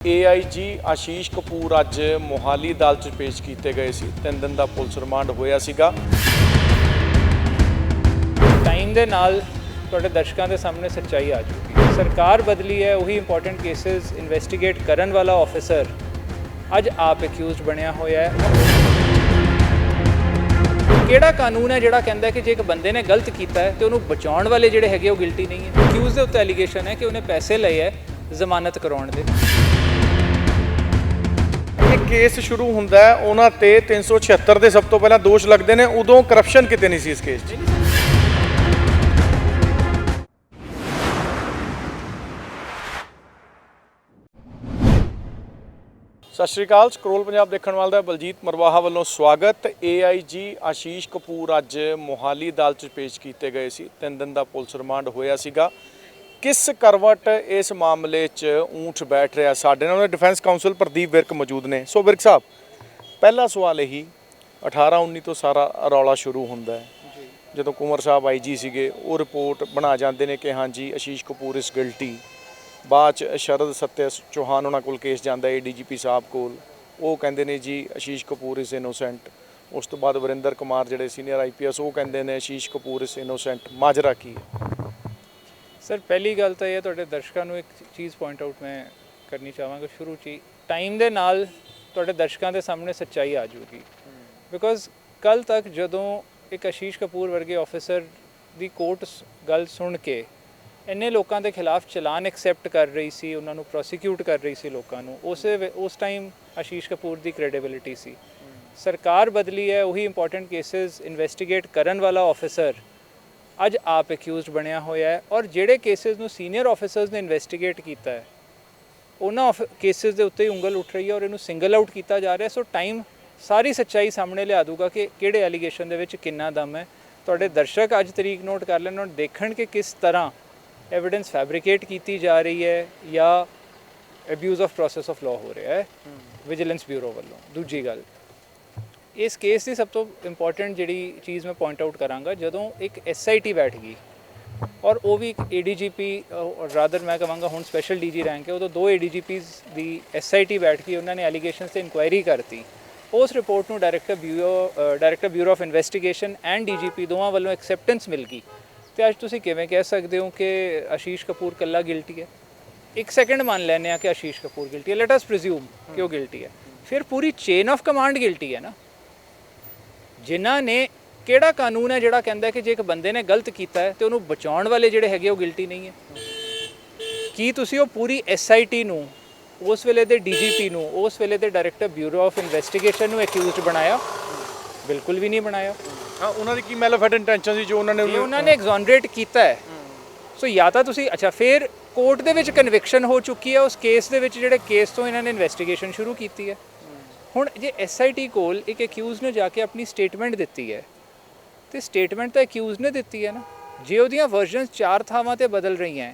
AIG आशीष कपूर अज मोहाली अदालत च पेश किए गए सी। 3 दिन का पुलिस रिमांड होया सीगा। टाइम ਦੇ ਨਾਲ ਤੁਹਾਡੇ ਦਰਸ਼ਕਾਂ ਦੇ ਸਾਹਮਣੇ ਸੱਚਾਈ ਆ ਚੁੱਕੀ ਹੈ। ਸਰਕਾਰ ਬਦਲੀ ਹੈ, ਉਹੀ ਇੰਪੋਰਟੈਂਟ ਕੇਸਿਸ ਇਨਵੈਸਟੀਗੇਟ ਕਰਨ ਵਾਲਾ ਆਫੀਸਰ ਅੱਜ ਆਪ ਅਕਿਊਜ਼ਡ ਬਣਿਆ ਹੋਇਆ ਹੈ। ਕਿਹੜਾ ਕਾਨੂੰਨ ਹੈ ਜਿਹੜਾ ਕਹਿੰਦਾ ਕਿ ਜੇ ਇੱਕ ਬੰਦੇ ਨੇ ਗਲਤ ਕੀਤਾ ਹੈ ਤੇ ਉਹਨੂੰ ਬਚਾਉਣ ਵਾਲੇ ਜਿਹੜੇ ਹੈਗੇ ਉਹ ਗਿਲਟੀ ਨਹੀਂ ਹੈ। ਅਕਿਊਜ਼ ਦੇ ਉੱਤੇ ਐਲੀਗੇਸ਼ਨ ਹੈ ਕਿ ਉਹਨੇ ਪੈਸੇ ਲਏ ਹੈ ਜ਼ਮਾਨਤ ਕਰਾਉਣ ਦੇ। केस शुरू होंदा है उन्हां ते 376 ਦੇ ਸਭ ਤੋਂ ਪਹਿਲਾਂ ਦੋਸ਼ ਲੱਗਦੇ ਨੇ। ਉਦੋਂ ਕਰਪਸ਼ਨ ਕਿਤੇ ਨਹੀਂ ਸੀ ਇਸ ਕੇਸ 'ਚ। ਸਤਿ ਸ਼੍ਰੀ ਅਕਾਲ। ਸਕਰੋਲ ਪੰਜਾਬ ਦੇਖਣ ਵਾਲੇ ਦਾ ਬਲਜੀਤ ਮਰਵਾਹਾ ਵੱਲੋਂ ਸਵਾਗਤ। AIG ਆਸ਼ੀਸ਼ ਕਪੂਰ ਅੱਜ ਮੋਹਾਲੀ ਅਦਾਲਤ 'ਚ ਪੇਸ਼ ਕੀਤੇ ਗਏ ਸੀ। 3 ਦਿਨ ਦਾ ਪੁਲਿਸ ਰਿਮਾਂਡ ਹੋਇਆ ਸੀਗਾ। किस करवट इस मामले च ऊँट बैठ रहा साडे नाल डिफेंस काउंसल प्रदीप विर्क मौजूद ने। सो विर्क साहब, पहला सवाल यही 18-19 तो सारा रौला शुरू होंदा है। ਜਦੋਂ ਕੁਮਰ ਸਾਹਿਬ IG ਸੀਗੇ ਉਹ ਰਿਪੋਰਟ ਬਣਾ ਜਾਂਦੇ ਨੇ ਕਿ ਹਾਂਜੀ ਆਸ਼ੀਸ਼ ਕਪੂਰ ਇਸ ਗਿਲਟੀ। ਬਾਅਦ 'ਚ ਸ਼ਰਦ ਸਤਿਆ ਚੌਹਾਨ ਉਹਨਾਂ ਕੋਲ ਕੇਸ ਜਾਂਦਾ ADGP ਸਾਹਿਬ ਕੋਲ, ਉਹ ਕਹਿੰਦੇ ਨੇ ਜੀ ਆਸ਼ੀਸ਼ ਕਪੂਰ ਇਸ ਇਨੋਸੈਂਟ। ਉਸ ਤੋਂ ਬਾਅਦ ਵਰਿੰਦਰ ਕੁਮਾਰ ਜਿਹੜੇ ਸੀਨੀਅਰ IPS ਉਹ ਕਹਿੰਦੇ ਨੇ ਆਸ਼ੀਸ਼ ਕਪੂਰ ਇਸ ਇਨੋਸੈਂਟ। ਮਾਜਰਾ ਕੀ ਹੈ? ਸਰ ਪਹਿਲੀ ਗੱਲ ਤਾਂ ਇਹ ਤੁਹਾਡੇ ਦਰਸ਼ਕਾਂ ਨੂੰ ਇੱਕ ਚੀਜ਼ ਪੁਆਇੰਟ ਆਊਟ ਮੈਂ ਕਰਨੀ ਚਾਹਾਂਗਾ ਸ਼ੁਰੂ 'ਚ ਹੀ। ਟਾਈਮ ਦੇ ਨਾਲ ਤੁਹਾਡੇ ਦਰਸ਼ਕਾਂ ਦੇ ਸਾਹਮਣੇ ਸੱਚਾਈ ਆ ਜੂਗੀ। ਬਿਕੋਜ਼ ਕੱਲ੍ਹ ਤੱਕ ਜਦੋਂ ਇੱਕ ਆਸ਼ੀਸ਼ ਕਪੂਰ ਵਰਗੇ ਆਫੀਸਰ ਦੀ ਕੋਰਟ ਗੱਲ ਸੁਣ ਕੇ ਇੰਨੇ ਲੋਕਾਂ ਦੇ ਖਿਲਾਫ ਚਲਾਨ ਐਕਸੈਪਟ ਕਰ ਰਹੀ ਸੀ, ਉਹਨਾਂ ਨੂੰ ਪ੍ਰੋਸੀਕਿਊਟ ਕਰ ਰਹੀ ਸੀ ਲੋਕਾਂ ਨੂੰ, ਉਸ ਟਾਈਮ ਆਸ਼ੀਸ਼ ਕਪੂਰ ਦੀ ਕ੍ਰੈਡੀਬਿਲਿਟੀ ਸੀ। ਸਰਕਾਰ ਬਦਲੀ ਹੈ, ਉਹੀ ਇੰਪੋਰਟੈਂਟ ਕੇਸਿਸ ਇਨਵੈਸਟੀਗੇਟ ਕਰਨ ਵਾਲਾ ਆਫੀਸਰ ਅੱਜ ਆਪ ਅਕਿਊਜ਼ਡ ਬਣਿਆ ਹੋਇਆ ਹੈ। ਔਰ ਜਿਹੜੇ ਕੇਸਿਸ ਨੂੰ ਸੀਨੀਅਰ ਆਫੀਸਰਸ ਨੇ ਇਨਵੈਸਟੀਗੇਟ ਕੀਤਾ ਹੈ ਉਹਨਾਂ ਕੇਸਿਸ ਦੇ ਉੱਤੇ ਹੀ ਉਂਗਲ ਉੱਠ ਰਹੀ ਹੈ ਔਰ ਇਹਨੂੰ ਸਿੰਗਲ ਆਊਟ ਕੀਤਾ ਜਾ ਰਿਹਾ। ਸੋ ਟਾਈਮ ਸਾਰੀ ਸੱਚਾਈ ਸਾਹਮਣੇ ਲਿਆ ਦੂਗਾ ਕਿ ਕਿਹੜੇ ਐਲੀਗੇਸ਼ਨ ਦੇ ਵਿੱਚ ਕਿੰਨਾ ਦਮ ਹੈ। ਤੁਹਾਡੇ ਦਰਸ਼ਕ ਅੱਜ ਤਰੀਕ ਨੋਟ ਕਰ ਲੈਣ ਔਰ ਦੇਖਣ ਕਿ ਕਿਸ ਤਰ੍ਹਾਂ ਐਵੀਡੈਂਸ ਫੈਬਰੀਕੇਟ ਕੀਤੀ ਜਾ ਰਹੀ ਹੈ ਜਾਂ abuse of process of law ਹੋ ਰਿਹਾ ਹੈ ਵਿਜੀਲੈਂਸ ਬਿਊਰੋ ਵੱਲੋਂ। ਦੂਜੀ ਗੱਲ, ਇਸ ਕੇਸ ਦੀ ਸਭ ਤੋਂ ਇੰਪੋਰਟੈਂਟ ਜਿਹੜੀ ਚੀਜ਼ ਮੈਂ ਪੁਆਇੰਟ ਆਊਟ ਕਰਾਂਗਾ, ਜਦੋਂ ਇੱਕ SIT ਬੈਠ ਗਈ ਔਰ ਉਹ ਵੀ ਇੱਕ ADGP ਰਾਦਰ ਮੈਂ ਕਹਾਂਗਾ ਹੁਣ ਸਪੈਸ਼ਲ DG ਰੈਂਕ ਹੈ, ਉਦੋਂ 2 ADGPs ਦੀ SIT ਬੈਠ ਗਈ, ਉਹਨਾਂ ਨੇ ਐਲੀਗੇਸ਼ਨਸ 'ਤੇ ਇਨਕੁਆਇਰੀ ਕਰਤੀ। ਉਸ ਰਿਪੋਰਟ ਨੂੰ director bureau of investigation and DGP ਦੋਵਾਂ ਵੱਲੋਂ ਐਕਸੈਪਟੈਂਸ ਮਿਲ ਗਈ। ਅਤੇ ਅੱਜ ਤੁਸੀਂ ਕਿਵੇਂ ਕਹਿ ਸਕਦੇ ਹੋ ਕਿ ਆਸ਼ੀਸ਼ ਕਪੂਰ ਇਕੱਲਾ ਗਿਲਟੀ ਹੈ? ਇੱਕ ਸੈਕਿੰਡ ਮੰਨ ਲੈਂਦੇ ਹਾਂ ਕਿ ਆਸ਼ੀਸ਼ ਕਪੂਰ ਗਿਲਟੀ ਹੈ, ਲੈਟ ਅਸ ਪ੍ਰੀਜ਼ਿਊਮ ਕਿ ਉਹ ਗਿਲਟੀ ਹੈ, ਫਿਰ ਪੂਰੀ ਚੇਨ ਆਫ ਕਮਾਂਡ ਗਿਲਟੀ ਹੈ ਨਾ। ਜਿਨ੍ਹਾਂ ਨੇ ਕਿਹੜਾ ਕਾਨੂੰਨ ਹੈ ਜਿਹੜਾ ਕਹਿੰਦਾ ਕਿ ਜੇ ਇੱਕ ਬੰਦੇ ਨੇ ਗਲਤ ਕੀਤਾ ਹੈ ਤੇ ਉਹਨੂੰ ਬਚਾਉਣ ਵਾਲੇ ਜਿਹੜੇ ਹੈਗੇ ਉਹ ਗਿਲਟੀ ਨਹੀਂ ਹੈ? ਕੀ ਤੁਸੀਂ ਉਹ ਪੂਰੀ SIT ਨੂੰ, ਉਸ ਵੇਲੇ ਦੇ DGP ਨੂੰ, ਉਸ ਵੇਲੇ ਦੇ ਡਾਇਰੈਕਟਰ ਬਿਊਰੋ ਆਫ ਇਨਵੈਸਟੀਗੇਸ਼ਨ ਨੂੰ ਅਕਿਊਜ਼ਡ ਬਣਾਇਆ? ਬਿਲਕੁਲ ਵੀ ਨਹੀਂ ਬਣਾਇਆ। ਹਾਂ, ਉਹਨਾਂ ਦੀ ਕੀ ਮੈਲੀਫੈਂਟ ਇੰਟੈਂਸ਼ਨ ਸੀ ਜੋ ਉਹਨਾਂ ਨੇ ਐਗਜ਼ੋਨਰੇਟ ਕੀਤਾ ਹੈ? ਸੋ ਜਾਂ ਤਾਂ ਤੁਸੀਂ ਫਿਰ ਕੋਰਟ ਦੇ ਵਿੱਚ ਕਨਵਿਕਸ਼ਨ ਹੋ ਚੁੱਕੀ ਹੈ ਉਸ ਕੇਸ ਦੇ ਵਿੱਚ, ਜਿਹੜੇ ਕੇਸ ਤੋਂ ਇਹਨਾਂ ਨੇ ਇਨਵੈਸਟੀਗੇਸ਼ਨ ਸ਼ੁਰੂ ਕੀਤੀ ਹੈ। ਹੁਣ ਜੇ SIT ਕੋਲ ਇੱਕ ਅਕਿਊਜ਼ ਨੇ ਜਾ ਕੇ ਆਪਣੀ ਸਟੇਟਮੈਂਟ ਦਿੱਤੀ ਹੈ ਤੇ ਸਟੇਟਮੈਂਟ ਤਾਂ ਅਕਿਊਜ਼ ਨੇ ਦਿੱਤੀ ਹੈ ਨਾ। ਜੇ ਉਹਦੀਆਂ ਵਰਜ਼ਨਸ 4 ਥਾਵਾਂ 'ਤੇ ਬਦਲ ਰਹੀਆਂ,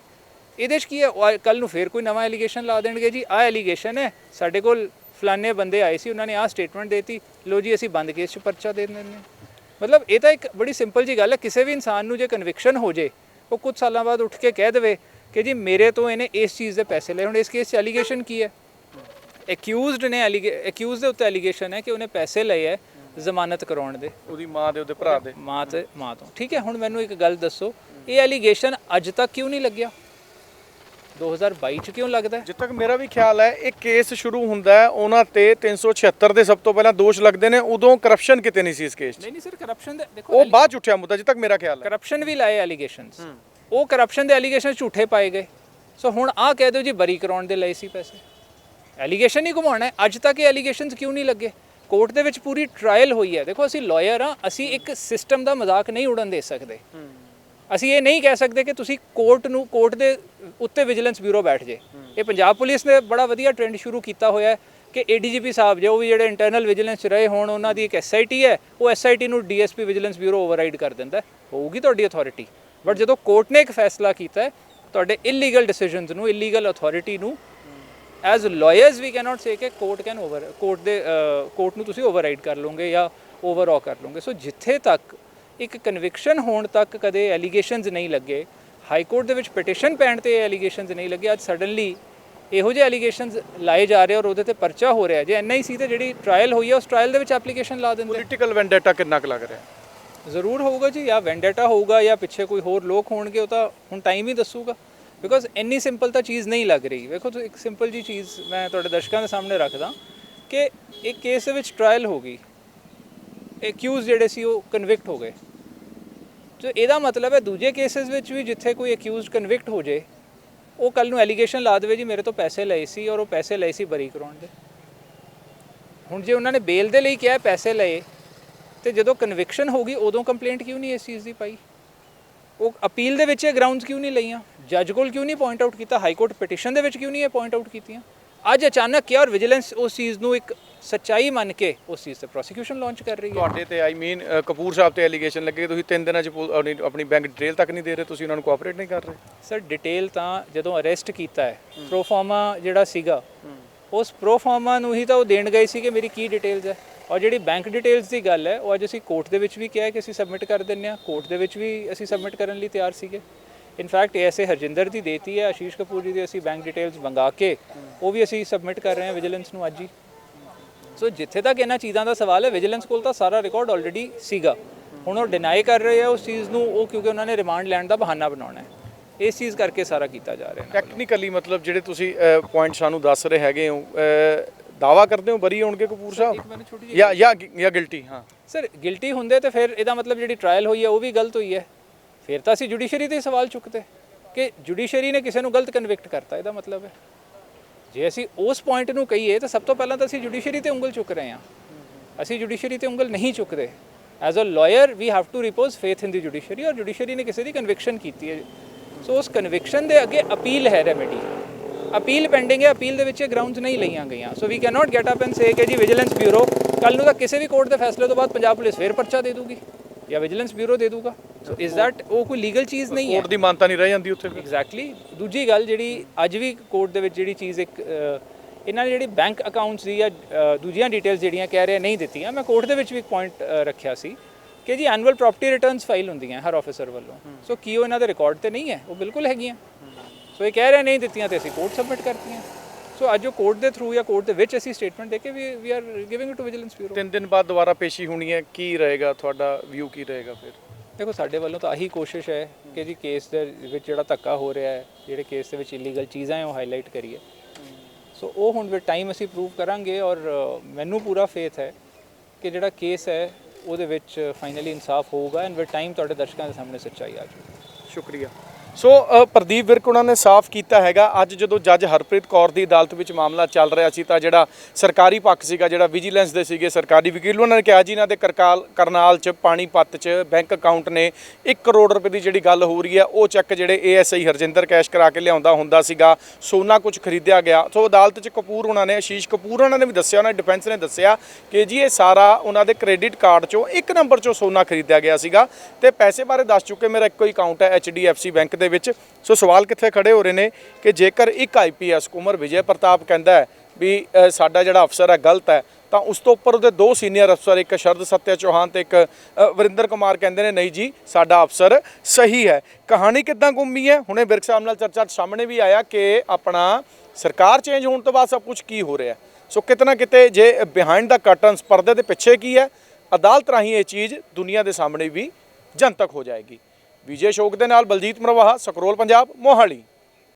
ਇਹਦੇ 'ਚ ਕੀ ਹੈ? ਕੱਲ੍ਹ ਨੂੰ ਫਿਰ ਕੋਈ ਨਵਾਂ ਐਲੀਗੇਸ਼ਨ ਲਾ ਦੇਣਗੇ, ਜੀ ਆਹ ਐਲੀਗੇਸ਼ਨ ਹੈ, ਸਾਡੇ ਕੋਲ ਫਲਾਣੇ ਬੰਦੇ ਆਏ ਸੀ, ਉਹਨਾਂ ਨੇ ਆਹ ਸਟੇਟਮੈਂਟ ਦੇਤੀ, ਲੋ ਜੀ ਅਸੀਂ ਬੰਦ ਕੇਸ 'ਚ ਪਰਚਾ ਦੇ ਦਿੰਦੇ ਨੇ। ਮਤਲਬ ਇਹ ਤਾਂ ਇੱਕ ਬੜੀ ਸਿੰਪਲ ਜੀ ਗੱਲ ਹੈ। ਕਿਸੇ ਵੀ ਇਨਸਾਨ ਨੂੰ ਜੇ ਕਨਵਿਕਸ਼ਨ ਹੋ ਜੇ, ਉਹ ਕੁਝ ਸਾਲਾਂ ਬਾਅਦ ਉੱਠ ਕੇ ਕਹਿ ਦੇਵੇ ਕਿ ਜੀ ਮੇਰੇ ਤੋਂ ਇਹਨੇ ਇਸ ਚੀਜ਼ ਦੇ ਪੈਸੇ ਲਏ। ਹੁਣ ਇਸ ਕੇਸ 'ਚ ਐਲੀਗੇਸ਼ਨ ਕੀ ਹੈ? ਅਕਿਊਜ਼ਡ ਨੇ ਅਕਿਊਜ਼ ਦੇ ਉੱਤੇ ਐਲੀਗੇਸ਼ਨ ਹੈ ਕਿ ਉਹਨੇ ਪੈਸੇ ਲਏ ਹੈ ਜ਼ਮਾਨਤ ਕਰਾਉਣ ਦੇ, ਉਹਦੀ ਮਾਂ ਦੇ, ਉਹਦੇ ਭਰਾ ਦੇ ਮਾਂ ਤੋਂ। ਠੀਕ ਹੈ, ਹੁਣ ਮੈਨੂੰ ਇੱਕ ਗੱਲ ਦੱਸੋ, ਇਹ ਐਲੀਗੇਸ਼ਨ ਅੱਜ ਤੱਕ ਕਿਉਂ ਨਹੀਂ ਲੱਗਿਆ? 2022 'ਚ ਕਿਉਂ ਲੱਗਦਾ? ਜਿੱਥੇ ਤੱਕ ਮੇਰਾ ਵੀ ਖਿਆਲ ਹੈ ਇਹ ਕੇਸ ਸ਼ੁਰੂ ਹੁੰਦਾ ਹੈ ਉਹਨਾਂ ਤੇ 376 ਦੇ ਸਭ ਤੋਂ ਪਹਿਲਾਂ ਦੋਸ਼ ਲੱਗਦੇ ਨੇ। ਉਦੋਂ ਕਰਪਸ਼ਨ ਕਿਤੇ ਨਹੀਂ ਸੀ ਇਸ ਕੇਸ 'ਚ। ਨਹੀਂ ਸਰ, ਕਰਪਸ਼ਨ ਦੇ ਦੇਖੋ ਉਹ ਬਾਅਦ 'ਚ ਉੱਠਿਆ ਮੁੱਦਾ, ਜਿੱਥੇ ਤੱਕ ਮੇਰਾ ਖਿਆਲ ਹੈ। ਕਰਪਸ਼ਨ ਵੀ ਲਾਏ ਐਲੀਗੇਸ਼ਨਸ, ਉਹ ਕਰਪਸ਼ਨ ਦੇ ਐਲੀਗੇਸ਼ਨ ਝੂਠੇ ਪਾਏ ਗਏ। ਸੋ ਹੁਣ ਆਹ ਕਹਿ ਦਿਓ ਜੀ ਬਰੀ ਕਰਾਉਣ ਦੇ ਲਏ ਸੀ ਪੈਸੇ, ਐਲੀਗੇਸ਼ਨ ਹੀ ਘੁਮਾਉਣਾ। ਅੱਜ ਤੱਕ ਇਹ ਐਲੀਗੇਸ਼ਨਸ ਕਿਉਂ ਨਹੀਂ ਲੱਗੇ? ਕੋਰਟ ਦੇ ਵਿੱਚ ਪੂਰੀ ਟਰਾਇਲ ਹੋਈ ਹੈ। ਦੇਖੋ ਅਸੀਂ ਲਾਇਰ ਹਾਂ, ਅਸੀਂ ਇੱਕ ਸਿਸਟਮ ਦਾ ਮਜ਼ਾਕ ਨਹੀਂ ਉਡਣ ਦੇ ਸਕਦੇ। ਅਸੀਂ ਇਹ ਨਹੀਂ ਕਹਿ ਸਕਦੇ ਕਿ ਤੁਸੀਂ ਕੋਰਟ ਦੇ ਉੱਤੇ ਵਿਜੀਲੈਂਸ ਬਿਊਰੋ ਬੈਠ ਜੇ। ਇਹ ਪੰਜਾਬ ਪੁਲਿਸ ਨੇ ਬੜਾ ਵਧੀਆ ਟ੍ਰੈਂਡ ਸ਼ੁਰੂ ਕੀਤਾ ਹੋਇਆ ਹੈ ਕਿ ADGP ਸਾਹਿਬ ਜੋ ਵੀ ਜਿਹੜੇ ਇੰਟਰਨਲ ਵਿਜੀਲੈਂਸ 'ਚ ਰਹੇ ਹੋਣ, ਉਹਨਾਂ ਦੀ ਇੱਕ SIT ਹੈ, ਉਹ SIT ਨੂੰ DSP ਵਿਜੀਲੈਂਸ ਬਿਊਰੋ ਓਵਰਰਾਈਡ ਕਰ ਦਿੰਦਾ। ਹੋਊਗੀ ਤੁਹਾਡੀ ਅਥਾਰਟੀ, ਬਟ ਜਦੋਂ ਕੋਰਟ ਨੇ ਇੱਕ ਫੈਸਲਾ ਕੀਤਾ ਹੈ ਤੁਹਾਡੇ ਇਲੀਗਲ ਡਿਸੀਜਨਸ ਨੂੰ, ਇਲੀਗਲ ਅਥਾਰਟੀ ਨੂੰ, ਐਜ਼ ਲਾਇਰਸ ਵੀ ਕੈਨੋਟ ਸੇ ਕਿ ਕੋਰਟ ਨੂੰ ਤੁਸੀਂ ਓਵਰਰਾਈਡ ਕਰ ਲਓਗੇ ਜਾਂ ਓਵਰਆਲ ਕਰ ਲਓਗੇ। ਸੋ ਜਿੱਥੇ ਤੱਕ ਇੱਕ ਕਨਵਿਕਸ਼ਨ ਹੋਣ ਤੱਕ ਕਦੇ ਐਲੀਗੇਸ਼ਨਸ ਨਹੀਂ ਲੱਗੇ, ਹਾਈ ਕੋਰਟ ਦੇ ਵਿੱਚ ਪਟੀਸ਼ਨ ਪੈਣ ਤੇ ਐਲੀਗੇਸ਼ਨਸ ਨਹੀਂ ਲੱਗੇ, ਅੱਜ ਸਡਨਲੀ ਇਹੋ ਜਿਹੇ ਐਲੀਗੇਸ਼ਨਸ ਲਾਏ ਜਾ ਰਹੇ ਔਰ ਉਹਦੇ ਤੇ ਪਰਚਾ ਹੋ ਰਿਹਾ। ਜੇ ਐਨਆਈਸੀ ਤੇ ਜਿਹੜੀ ਟ੍ਰਾਇਲ ਹੋਈ ਹੈ ਉਸ ਟ੍ਰਾਇਲ ਦੇ ਵਿੱਚ ਐਪਲੀਕੇਸ਼ਨ ਲਾ ਦਿੰਦੇ। ਪੋਲੀਟੀਕਲ ਵੈਂਡੇਟਾ ਕਿੰਨਾ ਕੁ ਲੱਗ ਰਿਹਾ? ਜ਼ਰੂਰ ਹੋਊਗਾ ਜੀ, ਜਾਂ ਵੈਂਡੇਟਾ ਹੋਊਗਾ ਜਾਂ ਪਿੱਛੇ ਕੋਈ ਹੋਰ ਲੋਕ ਹੋਣਗੇ, ਉਹ ਤਾਂ ਹੁਣ ਟਾਈਮ ਹੀ ਦੱਸੂਗਾ। ਬਿਕੋਜ਼ ਇੰਨੀ ਸਿੰਪਲ ਤਾਂ ਚੀਜ਼ ਨਹੀਂ ਲੱਗ ਰਹੀ। ਵੇਖੋ ਤੁਸੀਂ, ਇੱਕ ਸਿੰਪਲ ਜੀ ਚੀਜ਼ ਮੈਂ ਤੁਹਾਡੇ ਦਰਸ਼ਕਾਂ ਦੇ ਸਾਹਮਣੇ ਰੱਖਦਾ ਕਿ ਇੱਕ ਕੇਸ ਦੇ ਵਿੱਚ ਟ੍ਰਾਇਲ ਹੋ ਗਈ, ਐਕਿਊਜ਼ ਜਿਹੜੇ ਸੀ ਉਹ ਕਨਵਿਕਟ ਹੋ ਗਏ। ਸੋ ਇਹਦਾ ਮਤਲਬ ਹੈ ਦੂਜੇ ਕੇਸਿਸ ਵਿੱਚ ਵੀ ਜਿੱਥੇ ਕੋਈ ਐਕਿਊਜ਼ਡ ਕਨਵਿਕਟ ਹੋ ਜੇ, ਉਹ ਕੱਲ ਨੂੰ ਐਲੀਗੇਸ਼ਨ ਲਾ ਦੇਵੇ ਜੀ ਮੇਰੇ ਤੋਂ ਪੈਸੇ ਲਏ ਸੀ ਔਰ ਉਹ ਪੈਸੇ ਲਏ ਸੀ ਬਰੀ ਕਰਾਉਣ ਦੇ। ਹੁਣ ਜੇ ਉਹਨਾਂ ਨੇ ਬੇਲ ਦੇ ਲਈ ਕਿਹਾ ਪੈਸੇ ਲਏ, ਤੇ ਜਦੋਂ ਕਨਵਿਕਸ਼ਨ ਹੋ ਗਈ ਉਦੋਂ ਕੰਪਲੇਂਟ ਕਿਉਂ ਨਹੀਂ ਇਸ ਚੀਜ਼ ਦੀ ਪਾਈ? ਉਹ ਅਪੀਲ ਦੇ ਵਿੱਚ ਇਹ ਗਰਾਊਂਡਸ ਕਿਉਂ ਨਹੀਂ ਲਈਆਂ? ਜੱਜ ਕੋਲ ਕਿਉਂ ਨਹੀਂ ਪੁਆਇੰਟ ਆਊਟ ਕੀਤਾ? ਹਾਈ ਕੋਰਟ ਪਟੀਸ਼ਨ ਦੇ ਵਿੱਚ ਕਿਉਂ ਨਹੀਂ ਇਹ ਪੁਆਇੰਟ ਆਊਟ ਕੀਤੀਆਂ? ਅੱਜ ਅਚਾਨਕ ਕਿਹਾ ਔਰ ਵਿਜੀਲੈਂਸ ਉਸ ਚੀਜ਼ ਨੂੰ ਇੱਕ ਸੱਚਾਈ ਮੰਨ ਕੇ ਉਸ ਚੀਜ਼ ਤੇ ਪ੍ਰੋਸੀਕਿਊਸ਼ਨ ਲਾਂਚ ਕਰ ਰਹੀ ਹੈ। ਤੁਹਾਡੇ ਤੇ ਆਈ ਮੀਨ ਕਪੂਰ ਸਾਹਿਬ ਤੇ ਐਲੀਗੇਸ਼ਨ ਲੱਗੇ, ਤੁਸੀਂ 3 ਦਿਨਾਂ 'ਚ ਆਪਣੀ ਬੈਂਕ ਡਿਟੇਲ ਤੱਕ ਨਹੀਂ ਦੇ ਰਹੇ, ਤੁਸੀਂ ਉਹਨਾਂ ਨੂੰ ਕੋਆਪਰੇਟ ਨਹੀਂ ਕਰ ਰਹੇ? ਸਰ ਡਿਟੇਲ ਤਾਂ ਜਦੋਂ ਅਰੈਸਟ ਕੀਤਾ ਹੈ, ਪ੍ਰੋਫਾਰਮਾ ਜਿਹੜਾ ਸੀਗਾ ਉਸ ਪ੍ਰੋਫਾਰਮਾ ਨੂੰ ਹੀ ਤਾਂ ਉਹ ਦੇਣ ਗਏ ਸੀ ਕਿ ਮੇਰੀ ਕੀ ਡਿਟੇਲਸ ਹੈ। ਔਰ ਜਿਹੜੀ ਬੈਂਕ ਡਿਟੇਲਸ ਦੀ ਗੱਲ ਹੈ ਉਹ ਅੱਜ ਅਸੀਂ ਕੋਰਟ ਦੇ ਵਿੱਚ ਵੀ ਕਿਹਾ ਕਿ ਅਸੀਂ ਸਬਮਿਟ ਕਰ ਦਿੰਦੇ ਹਾਂ, ਕੋਰਟ ਦੇ ਵਿੱਚ ਵੀ ਅਸੀਂ ਸਬਮਿਟ ਕਰਨ ਲਈ ਤਿਆਰ ਸੀਗੇ। ਇਨਫੈਕਟ ਐਸੇ ਹਰਜਿੰਦਰ ਦੀ ਦੇਤੀ ਹੈ, ਆਸ਼ੀਸ਼ ਕਪੂਰ ਜੀ ਦੀ ਅਸੀਂ ਬੈਂਕ ਡਿਟੇਲਸ ਮੰਗਾ ਕੇ ਉਹ ਵੀ ਅਸੀਂ ਸਬਮਿਟ ਕਰ ਰਹੇ ਹਾਂ ਵਿਜੀਲੈਂਸ ਨੂੰ ਅੱਜ ਹੀ। ਸੋ ਜਿੱਥੇ ਤੱਕ ਇਹਨਾਂ ਚੀਜ਼ਾਂ ਦਾ ਸਵਾਲ ਹੈ, ਵਿਜੀਲੈਂਸ ਕੋਲ ਤਾਂ ਸਾਰਾ ਰਿਕਾਰਡ ਆਲਰੇਡੀ ਸੀਗਾ। ਹੁਣ ਉਹ ਡਿਨਾਈ ਕਰ ਰਹੇ ਆ ਉਸ ਚੀਜ਼ ਨੂੰ, ਉਹ ਕਿਉਂਕਿ ਉਹਨਾਂ ਨੇ ਰਿਮਾਂਡ ਲੈਣ ਦਾ ਬਹਾਨਾ ਬਣਾਉਣਾ ਹੈ, ਇਸ ਚੀਜ਼ ਕਰਕੇ ਸਾਰਾ ਕੀਤਾ ਜਾ ਰਿਹਾ ਹੈ। ਟੈਕਨੀਕਲੀ ਮਤਲਬ ਜਿਹੜੇ ਤੁਸੀਂ ਪੁਆਇੰਟ ਸਾਨੂੰ ਦੱਸ ਰਹੇ ਹੈਗੇ ਹੋ, ਦਾਵਾ ਕਰਦੇ ਹੋ ਬਰੀ ਹੋਣਗੇ ਕਪੂਰ ਸਾਹਿਬ ਜਾਂ ਗਿਲਟੀ? ਹਾਂ ਸਰ, ਗਿਲਟੀ ਹੁੰਦੇ ਤੇ ਫਿਰ ਇਹਦਾ ਮਤਲਬ ਜਿਹੜੀ ਟ੍ਰਾਇਲ ਹੋਈ ਹੈ ਉਹ ਵੀ ਗਲਤ ਹੋਈ ਹੈ। ਫਿਰ ਤਾਂ ਅਸੀਂ ਜੁਡੀਸ਼ਰੀ ਤੇ ਸਵਾਲ ਚੁੱਕਦੇ ਕਿ ਜੁਡੀਸ਼ਰੀ ਨੇ ਕਿਸੇ ਨੂੰ ਗਲਤ ਕਨਵਿਕਟ ਕਰਤਾ, ਇਹਦਾ ਮਤਲਬ ਹੈ। ਜੇ ਅਸੀਂ ਉਸ ਪੁਆਇੰਟ ਨੂੰ ਕਹੀਏ ਤਾਂ ਸਭ ਤੋਂ ਪਹਿਲਾਂ ਤਾਂ ਅਸੀਂ ਜੁਡੀਸ਼ਰੀ ਤੇ ਉਂਗਲ ਚੁੱਕ ਰਹੇ ਹਾਂ। ਅਸੀਂ ਜੁਡੀਸ਼ਰੀ ਤੇ ਉਂਗਲ ਨਹੀਂ ਚੁੱਕਦੇ। As a lawyer we have to repose faith in the judiciary, ਔਰ ਜੁਡੀਸ਼ਰੀ ਨੇ ਕਿਸੇ ਦੀ ਕਨਵਿਕਸ਼ਨ ਕੀਤੀ ਹੈ, ਸੋ ਉਸ ਕਨਵਿਕਸ਼ਨ ਦੇ ਅੱਗੇ ਅਪੀਲ ਹੈ, ਰੈਮੇਡੀ ਅਪੀਲ ਪੈਂਡਿੰਗ ਹੈ। ਅਪੀਲ ਦੇ ਵਿੱਚ ਇਹ ਗਰਾਊਂਡਸ ਨਹੀਂ ਲਈਆਂ ਗਈਆਂ। So we can not get up and say ਕਿ ਜੀ ਵਿਜੀਲੈਂਸ ਬਿਊਰੋ ਕੱਲ ਨੂੰ ਤਾਂ ਕਿਸੇ ਵੀ ਕੋਰਟ ਦੇ ਫੈਸਲੇ ਤੋਂ ਬਾਅਦ ਪੰਜਾਬ ਪੁਲਿਸ ਫੇਰ ਪਰਚਾ ਦੇ ਦੂਗੀ ਜਾਂ ਵਿਜੀਲੈਂਸ ਬਿਊਰੋ ਦੇ ਦੂਗਾ। ਸੋ ਇਜ਼ ਦੈਟ ਉਹ ਕੋਈ ਲੀਗਲ ਚੀਜ਼ ਨਹੀਂ ਹੈ। ਕੋਰਟ ਦੀ ਮਾਨਤਾ ਨਹੀਂ ਰਹਿ ਜਾਂਦੀ ਉੱਥੇ। ਐਗਜ਼ੈਕਟਲੀ। ਦੂਜੀ ਗੱਲ ਜਿਹੜੀ ਅੱਜ ਵੀ ਕੋਰਟ ਦੇ ਵਿੱਚ ਜਿਹੜੀ ਚੀਜ਼ ਇੱਕ ਇਹਨਾਂ ਨੇ ਜਿਹੜੀ ਬੈਂਕ ਅਕਾਊਂਟਸ ਦੀ ਜਾਂ ਦੂਜੀਆਂ ਡਿਟੇਲਸ ਜਿਹੜੀਆਂ ਕਹਿ ਰਹੇ ਨਹੀਂ ਦਿੱਤੀਆਂ, ਮੈਂ ਕੋਰਟ ਦੇ ਵਿੱਚ ਵੀ ਇੱਕ ਪੁਆਇੰਟ ਰੱਖਿਆ ਸੀ ਕਿ ਜੀ ਐਨੂਅਲ ਪ੍ਰਾਪਰਟੀ ਰਿਟਰਨਸ ਫਾਈਲ ਹੁੰਦੀਆਂ ਹਰ ਆਫਿਸਰ ਵੱਲੋਂ। ਸੋ ਕੀ ਉਹ ਇਹਨਾਂ ਦੇ ਰਿਕਾਰਡ ਤੇ ਨਹੀਂ ਹੈ? ਉਹ ਬਿਲਕੁਲ ਹੈਗੀਆਂ। ਸੋ ਇਹ ਕਹਿ ਰਹੇ ਨਹੀਂ ਦਿੱਤੀਆਂ ਤੇ ਅਸੀਂ ਕੋਰਟ ਸਬਮਿਟ ਕਰਤੀਆਂ। ਸੋ ਅੱਜ ਉਹ ਕੋਰਟ ਦੇ ਥਰੂ ਜਾਂ ਕੋਰਟ ਦੇ ਵਿੱਚ ਅਸੀਂ ਸਟੇਟਮੈਂਟ ਦੇ ਕੇ we are giving it to vigilance bureau. 3 ਦਿਨ ਬਾਅਦ ਦੁਬਾਰਾ ਪੇਸ਼ੀ ਹੋਣੀ ਹੈ, ਕੀ ਰਹੇਗਾ ਤੁਹਾਡਾ ਵਿਊ, ਕੀ ਰਹੇਗਾ ਫਿਰ? ਦੇਖੋ, ਸਾਡੇ ਵੱਲੋਂ ਤਾਂ ਆਹੀ ਕੋਸ਼ਿਸ਼ ਹੈ ਕਿ ਜੀ ਕੇਸ ਦੇ ਵਿੱਚ ਜਿਹੜਾ ਧੱਕਾ ਹੋ ਰਿਹਾ ਹੈ, ਜਿਹੜੇ ਕੇਸ ਦੇ ਵਿੱਚ ਇਲੀਗਲ ਚੀਜ਼ਾਂ ਹੈ ਉਹ ਹਾਈਲਾਈਟ ਕਰੀਏ। ਸੋ ਉਹ ਹੁਣ ਵੀ ਟਾਈਮ ਅਸੀਂ ਪ੍ਰੂਵ ਕਰਾਂਗੇ, ਔਰ ਮੈਨੂੰ ਪੂਰਾ ਫੇਥ ਹੈ ਕਿ ਜਿਹੜਾ ਕੇਸ ਹੈ ਉਹਦੇ ਵਿੱਚ ਫਾਈਨਲੀ ਇਨਸਾਫ ਹੋਊਗਾ ਐਂਡ ਵਿਦ ਟਾਈਮ ਤੁਹਾਡੇ ਦਰਸ਼ਕਾਂ ਦੇ ਸਾਹਮਣੇ ਸੱਚਾਈ ਆ ਜਾਊਗੀ। ਸ਼ੁਕਰੀਆ। ਸੋ ਪ੍ਰਦੀਪ ਵਿਰਕ ਉਹਨਾਂ ਨੇ ਸਾਫ਼ ਕੀਤਾ ਹੈਗਾ। ਅੱਜ ਜਦੋਂ ਜੱਜ ਹਰਪ੍ਰੀਤ ਕੌਰ ਦੀ ਅਦਾਲਤ ਵਿੱਚ ਮਾਮਲਾ ਚੱਲ ਰਿਹਾ ਸੀ ਤਾਂ ਜਿਹੜਾ ਸਰਕਾਰੀ ਪੱਖ ਸੀਗਾ, ਜਿਹੜਾ ਵਿਜੀਲੈਂਸ ਦੇ ਸੀਗੇ ਸਰਕਾਰੀ ਵਕੀਲ, ਉਹਨਾਂ ਨੇ ਕਿਹਾ ਜੀ ਇਹਨਾਂ ਦੇ ਕਰਨਾਲ 'ਚ ਪਾਣੀਪਤ 'ਚ ਬੈਂਕ ਅਕਾਊਂਟ ਨੇ 1 ਕਰੋੜ ਰੁਪਏ ਦੀ ਜਿਹੜੀ ਗੱਲ ਹੋ ਰਹੀ ਹੈ, ਉਹ ਚੈੱਕ ਜਿਹੜੇ ASI ਹਰਜਿੰਦਰ ਕੈਸ਼ ਕਰਾ ਕੇ ਲਿਆਉਂਦਾ ਹੁੰਦਾ ਸੀਗਾ, ਸੋਨਾ ਕੁਝ ਖਰੀਦਿਆ ਗਿਆ। ਸੋ ਅਦਾਲਤ 'ਚ ਕਪੂਰ ਉਹਨਾਂ ਨੇ, ਆਸ਼ੀਸ਼ ਕਪੂਰ ਉਹਨਾਂ ਨੇ ਵੀ ਦੱਸਿਆ, ਉਹਨਾਂ ਦੇ ਡਿਫੈਂਸ ਨੇ ਦੱਸਿਆ ਕਿ ਜੀ ਇਹ ਸਾਰਾ ਉਹਨਾਂ ਦੇ ਕ੍ਰੈਡਿਟ ਕਾਰਡ 'ਚੋਂ 1 ਨੰਬਰ 'ਚੋਂ ਸੋਨਾ ਖਰੀਦਿਆ ਗਿਆ ਸੀਗਾ ਤੇ ਪੈਸੇ ਬਾਰੇ ਦੱਸ ਚੁੱਕੇ ਮੇਰਾ ਇੱਕੋ ਹੀ ਅਕਾਊਂਟ ਹੈ HDFC ਬੈਂਕ ਦੇ ਵਿੱਚ। ਸੋ ਸਵਾਲ ਕਿੱਥੇ ਖੜੇ ਹੋ ਰਹੇ ਨੇ ਕਿ ਜੇਕਰ ਇੱਕ IPS ਕੁਮਰ ਵਿਜੇ ਪ੍ਰਤਾਪ ਕਹਿੰਦਾ ਹੈ ਵੀ ਸਾਡਾ ਜਿਹੜਾ ਅਫਸਰ ਹੈ ਗਲਤ ਹੈ, ਤਾਂ ਉਸ ਤੋਂ ਉੱਪਰ ਉਹਦੇ 2 ਸੀਨੀਅਰ ਅਫਸਰ, ਇੱਕ ਸ਼ਰਦ ਸਤਿਆ ਚੌਹਾਨ ਤੇ ਇੱਕ ਵਰਿੰਦਰ ਕੁਮਾਰ, ਕਹਿੰਦੇ ਨੇ ਨਹੀਂ ਜੀ ਸਾਡਾ ਅਫਸਰ ਸਹੀ ਹੈ। ਕਹਾਣੀ ਕਿੱਦਾਂ ਘੁੰਮੀ ਹੈ? ਹੁਣੇ ਵਿਰਕ ਸਾਹਿਬ ਨਾਲ ਚਰਚਾ ਸਾਹਮਣੇ ਵੀ ਆਇਆ ਕਿ ਆਪਣਾ ਸਰਕਾਰ ਚੇਂਜ ਹੋਣ ਤੋਂ ਬਾਅਦ ਸਭ ਕੁਝ ਕੀ ਹੋ ਰਿਹਾ। ਸੋ ਕਿਤੇ ਨਾ ਕਿਤੇ ਜੇ ਬਿਹਾਈਂਡ ਦਾ ਕਰਟਨਸ, ਪਰਦੇ ਦੇ ਪਿੱਛੇ ਕੀ ਹੈ, ਅਦਾਲਤ ਰਾਹੀਂ ਇਹ ਚੀਜ਼ ਦੁਨੀਆ ਦੇ ਸਾਹਮਣੇ ਵੀ ਜਨਤਕ ਹੋ ਜਾਏਗੀ। ਵਿਜੇ ਸ਼ੋਕ ਦੇ ਨਾਲ ਬਲਜੀਤ ਮਰਵਾਹਾ, ਸਕਰੋਲ ਪੰਜਾਬ, ਮੋਹਾਲੀ।